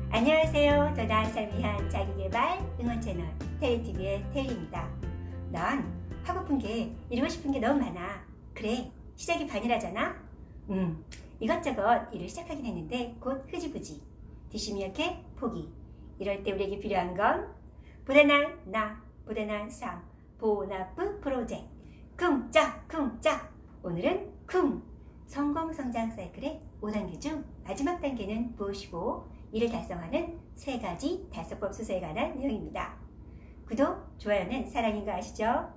안녕하세요. 더 나은 삶을 위한 자기계발 응원 채널 테리TV의 테리입니다. 난 하고픈 게 이루고 싶은 게 너무 많아. 그래, 시작이 반이라잖아. 이것저것 일을 시작하긴 했는데 곧 흐지부지, 뒤심이렇게 포기. 이럴 때 우리에게 필요한 건 보다 나은 나, 보다 나은 삶, 보나프 프로젝트 쿵짝쿵짝. 오늘은 쿵! 성공 성장 사이클의 5단계 중 마지막 단계는 무엇이고 이를 달성하는 3가지 달성법 수소에 관한 내용입니다. 구독, 좋아요는 사랑인 거 아시죠?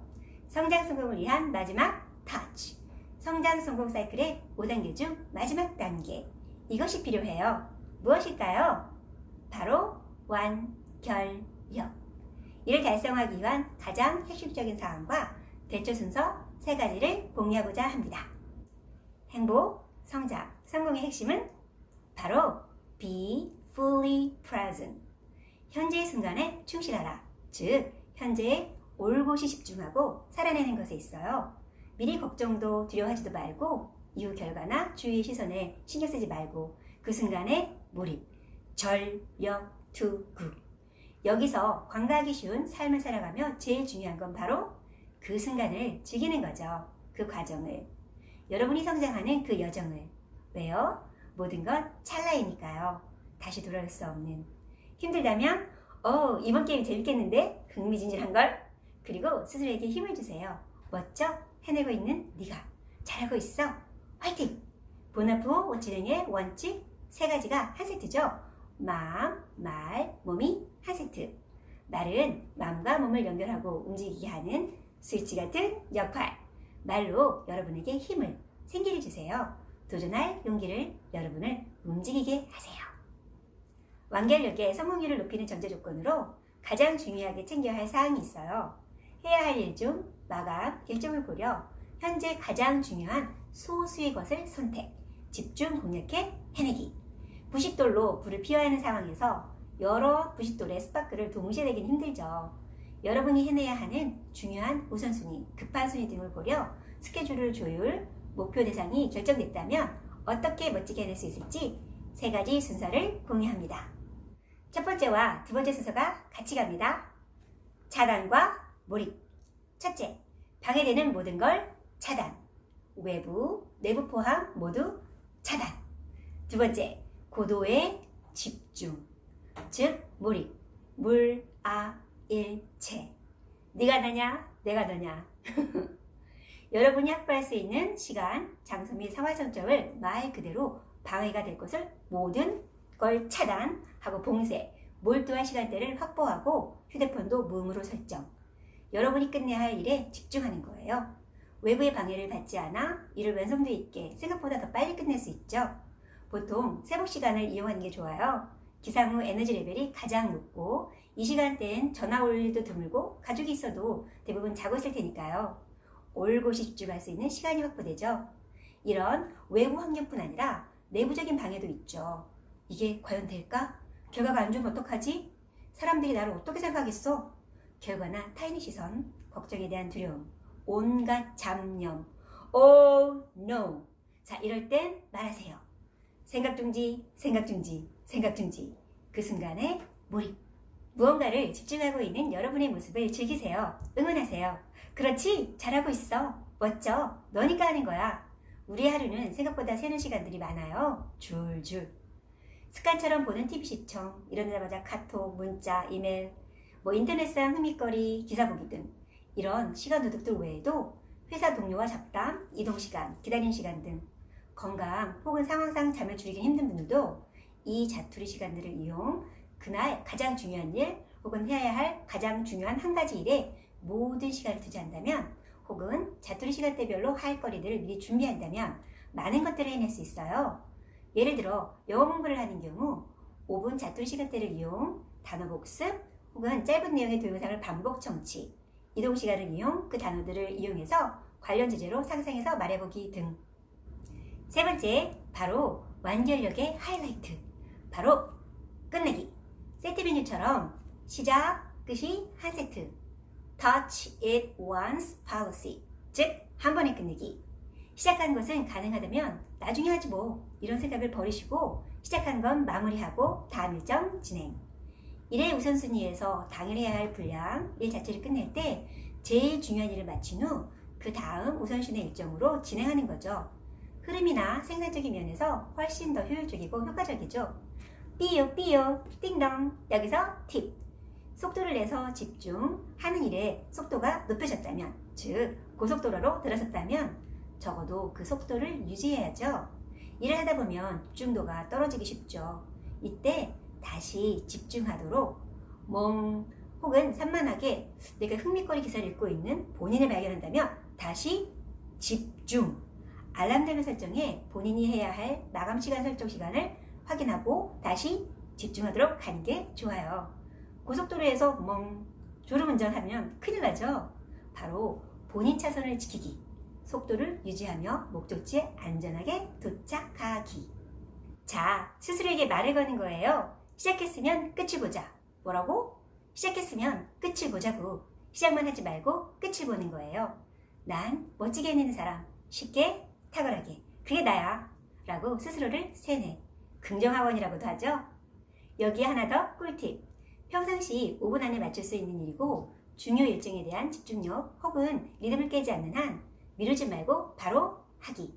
성장 성공을 위한 마지막 터치. 성장 성공 사이클의 5단계 중 마지막 단계. 이것이 필요해요. 무엇일까요? 바로 완결력. 이를 달성하기 위한 가장 핵심적인 사항과 대처 순서 3가지를 공유하고자 합니다. 행복, 성장, 성공의 핵심은 바로 be fully present. 현재의 순간에 충실하라. 즉, 현재에 올곧이 집중하고 살아내는 것에 있어요. 미리 걱정도 두려워하지도 말고 이후 결과나 주위의 시선에 신경 쓰지 말고 그 순간에 몰입, 전력투구. 여기서 관과하기 쉬운 삶을 살아가며 제일 중요한 건 바로 그 순간을 즐기는 거죠. 그 과정을. 여러분이 성장하는 그 여정을. 왜요? 모든 건 찰나이니까요. 다시 돌아올 수 없는. 힘들다면 이번 게임 재밌겠는데? 흥미진진한걸? 그리고 스스로에게 힘을 주세요. 멋져? 해내고 있는 네가 잘하고 있어. 화이팅! 보나프호 오치랭의 원칙 3가지가 한 세트죠. 마음, 말, 몸이 한 세트. 말은 마음과 몸을 연결하고 움직이게 하는 스위치 같은 역할. 말로 여러분에게 힘을, 생기를 주세요. 도전할 용기를 여러분을 움직이게 하세요. 완결력의 성공률을 높이는 전제 조건으로 가장 중요하게 챙겨야 할 사항이 있어요. 해야 할 일 중 마감, 결정을 고려, 현재 가장 중요한 소수의 것을 선택, 집중 공략해 해내기. 부싯돌로 불을 피워야 하는 상황에서 여러 부싯돌의 스파크를 동시에 내긴 힘들죠. 여러분이 해내야 하는 중요한 우선순위, 급한 순위 등을 고려 스케줄을 조율, 목표 대상이 결정됐다면 어떻게 멋지게 해낼 수 있을지 3가지 순서를 공유합니다. 첫 번째와 두 번째 순서가 같이 갑니다. 차단과 몰입. 첫째, 방해되는 모든 걸 차단. 외부, 내부 포함 모두 차단. 두 번째, 고도의 집중. 즉, 몰입. 물아일체. 네가 나냐, 내가 너냐. 여러분이 확보할 수 있는 시간, 장소 및 생활 성적을 말 그대로 방해가 될 것을 모든 걸 차단하고 봉쇄, 몰두할 시간대를 확보하고 휴대폰도 무음으로 설정. 여러분이 끝내야 할 일에 집중하는 거예요. 외부의 방해를 받지 않아 일을 완성도 있게 생각보다 더 빨리 끝낼 수 있죠. 보통 새벽 시간을 이용하는 게 좋아요. 기상 후 에너지 레벨이 가장 높고 이 시간대엔 전화 올 일도 드물고 가족이 있어도 대부분 자고 있을 테니까요. 올곧이 집중할 수 있는 시간이 확보되죠. 이런 외부 환경뿐 아니라 내부적인 방해도 있죠. 이게 과연 될까? 결과가 안 좋으면 어떡하지? 사람들이 나를 어떻게 생각하겠어? 결과나 타인의 시선, 걱정에 대한 두려움, 온갖 잡념. Oh no! 자, 이럴 땐 말하세요. 생각 중지, 생각 중지, 생각 중지. 그 순간에 몰입. 무언가를 집중하고 있는 여러분의 모습을 즐기세요. 응원하세요. 그렇지, 잘하고 있어. 멋져. 너니까 하는 거야. 우리의 하루는 생각보다 새는 시간들이 많아요. 줄줄. 습관처럼 보는 TV 시청, 일어나자마자 카톡, 문자, 이메일, 인터넷상 흥미거리, 기사 보기 등 이런 시간 도둑들 외에도 회사 동료와 잡담, 이동시간, 기다리는 시간 등 건강 혹은 상황상 잠을 줄이기 힘든 분들도 이 자투리 시간들을 이용 그날 가장 중요한 일 혹은 해야 할 가장 중요한 한 가지 일에 모든 시간을 투자한다면 혹은 자투리 시간대별로 할 거리들을 미리 준비한다면 많은 것들을 해낼 수 있어요. 예를 들어 영어 공부를 하는 경우 5분 자투리 시간대를 이용 단어 복습 혹은 짧은 내용의 동영상을 반복 청취, 이동 시간을 이용 그 단어들을 이용해서 관련 주제로 상상해서 말해보기 등. 세 번째, 바로 완결력의 하이라이트. 바로 끝내기. 세트 메뉴처럼 시작, 끝이 한 세트. Touch it once policy. 즉, 한 번에 끝내기. 시작한 것은 가능하다면 나중에 하지 뭐 이런 생각을 버리시고 시작한 건 마무리하고 다음 일정 진행. 일의 우선순위에서 당일 해야 할 분량, 일 자체를 끝낼 때 제일 중요한 일을 마친 후 그 다음 우선순위 일정으로 진행하는 거죠. 흐름이나 생산적인 면에서 훨씬 더 효율적이고 효과적이죠. 삐요 삐요 띵동. 여기서 팁. 속도를 내서 집중하는 일에 속도가 높여졌다면, 즉 고속도로로 들어섰다면 적어도 그 속도를 유지해야죠. 일을 하다 보면 집중도가 떨어지기 쉽죠. 이때 다시 집중하도록 혹은 산만하게 내가 흥미거리 기사를 읽고 있는 본인을 발견한다면 다시 집중. 알람등을 설정해 본인이 해야 할 마감 시간 설정 시간을 확인하고 다시 집중하도록 하는 게 좋아요. 고속도로에서 졸음운전하면 큰일 나죠. 바로 본인 차선을 지키기, 속도를 유지하며 목적지에 안전하게 도착하기. 자, 스스로에게 말을 거는 거예요. 시작했으면 끝을 보자. 뭐라고? 시작했으면 끝을 보자고. 시작만 하지 말고 끝을 보는 거예요. 난 멋지게 해내는 사람, 쉽게, 탁월하게, 그게 나야 라고 스스로를 세뇌, 긍정학원이라고도 하죠. 여기에 하나 더 꿀팁. 평상시 5분 안에 맞출 수 있는 일이고 중요 일정에 대한 집중력 혹은 리듬을 깨지 않는 한 미루지 말고 바로 하기.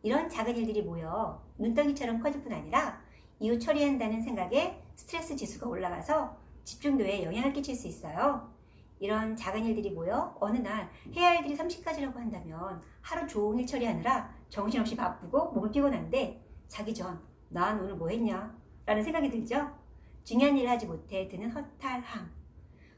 이런 작은 일들이 모여 눈덩이처럼 커질 뿐 아니라 이후 처리한다는 생각에 스트레스 지수가 올라가서 집중도에 영향을 끼칠 수 있어요. 이런 작은 일들이 모여 어느 날 해야 할 일이 30가지라고 한다면 하루 종일 처리하느라 정신없이 바쁘고 몸은 피곤한데 자기 전 난 오늘 뭐 했냐? 라는 생각이 들죠? 중요한 일을 하지 못해 드는 허탈함.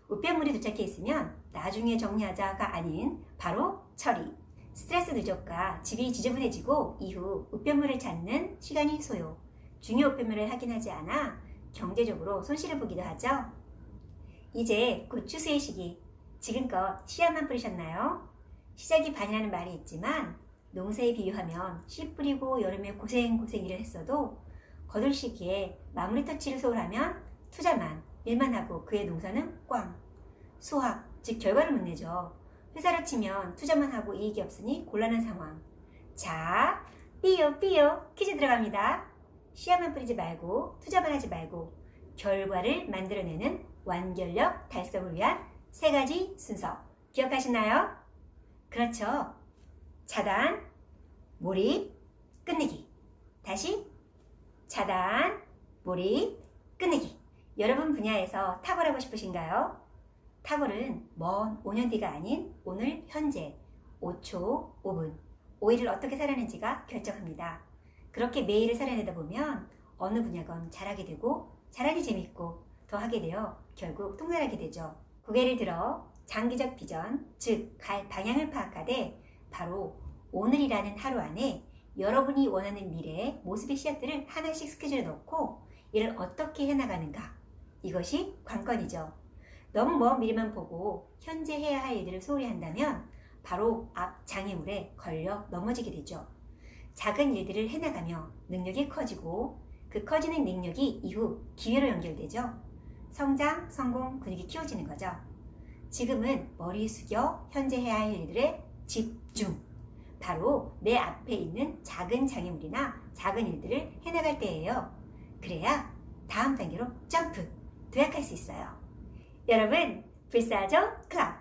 우편물이 도착해 있으면 나중에 정리하자가 아닌 바로 처리. 스트레스 누적과 집이 지저분해지고 이후 우편물을 찾는 시간이 소요. 중요 우편물을 확인하지 않아 경제적으로 손실을 보기도 하죠. 이제 곧 추수의 시기. 지금껏 씨앗만 뿌리셨나요? 시작이 반이라는 말이 있지만 농사에 비유하면 씨 뿌리고 여름에 고생일을 했어도 거둘 시기에 마무리 터치를 소홀하면 투자만, 일만 하고 그의 농사는 꽝. 수확, 즉 결과를 못 내죠. 회사로 치면 투자만 하고 이익이 없으니 곤란한 상황. 자, 삐요 퀴즈 들어갑니다. 씨앗만 뿌리지 말고 투자만 하지 말고 결과를 만들어내는 완결력 달성을 위한 3가지 순서 기억하시나요? 그렇죠. 차단, 몰입, 끝내기. 다시 차단, 몰입, 끝내기. 여러분 분야에서 탁월하고 싶으신가요? 탁월은 먼 5년 뒤가 아닌 오늘 현재 5초, 5분, 5일을 어떻게 살아내는지가 결정합니다. 그렇게 매일을 살아내다 보면 어느 분야건 잘하게 되고 잘하니 재밌고 더 하게 되어 결국 통달하게 되죠. 고개를 들어 장기적 비전, 즉 갈 방향을 파악하되 바로 오늘이라는 하루 안에 여러분이 원하는 미래의 모습의 씨앗들을 하나씩 스케줄에 넣고 이를 어떻게 해나가는가. 이것이 관건이죠. 너무 먼 미래만 보고 현재 해야 할 일들을 소홀히 한다면 바로 앞 장애물에 걸려 넘어지게 되죠. 작은 일들을 해나가며 능력이 커지고 그 커지는 능력이 이후 기회로 연결되죠. 성장, 성공, 근육이 키워지는 거죠. 지금은 머리 숙여 현재 해야 할 일들에 집중. 바로 내 앞에 있는 작은 장애물이나 작은 일들을 해나갈 때예요. 그래야 다음 단계로 점프, 도약할 수 있어요. 여러분, 불사조 클럽,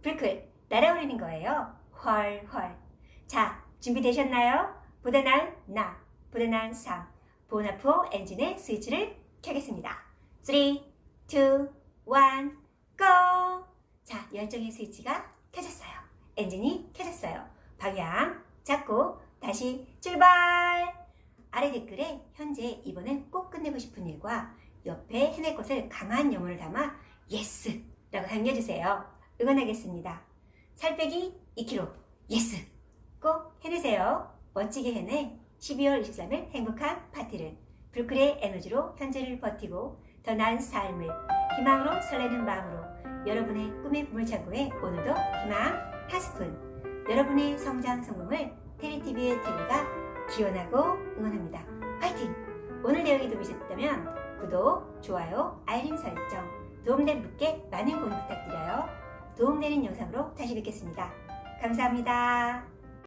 불클 날아오르는 거예요. 훨훨. 자, 준비되셨나요? 보다 나은 나, 보다 나은 삶, 보나포 엔진의 스위치를 켜겠습니다. 3, 2, 1, GO! 자, 열정의 스위치가 켜졌어요. 엔진이 켜졌어요. 방향 잡고 다시 출발! 아래 댓글에 현재 이번엔 꼭 끝내고 싶은 일과 옆에 해낼 것을 강한 영혼을 담아 예스! 라고 남겨주세요. 응원하겠습니다. 살 빼기 2kg 예스! 꼭 해내세요. 멋지게 해내 12월 23일 행복한 파티를 불클의 에너지로 현재를 버티고 더 나은 삶을 희망으로 설레는 마음으로 여러분의 꿈의 보물창고에 오늘도 희망 한 스푼. 여러분의 성장 성공을 테리TV의 테리가 기원하고 응원합니다. 화이팅! 오늘 내용이 도움이 되셨다면 구독, 좋아요, 알림 설정, 도움된 분께 많은 공유 부탁드려요. 도움되는 영상으로 다시 뵙겠습니다. 감사합니다.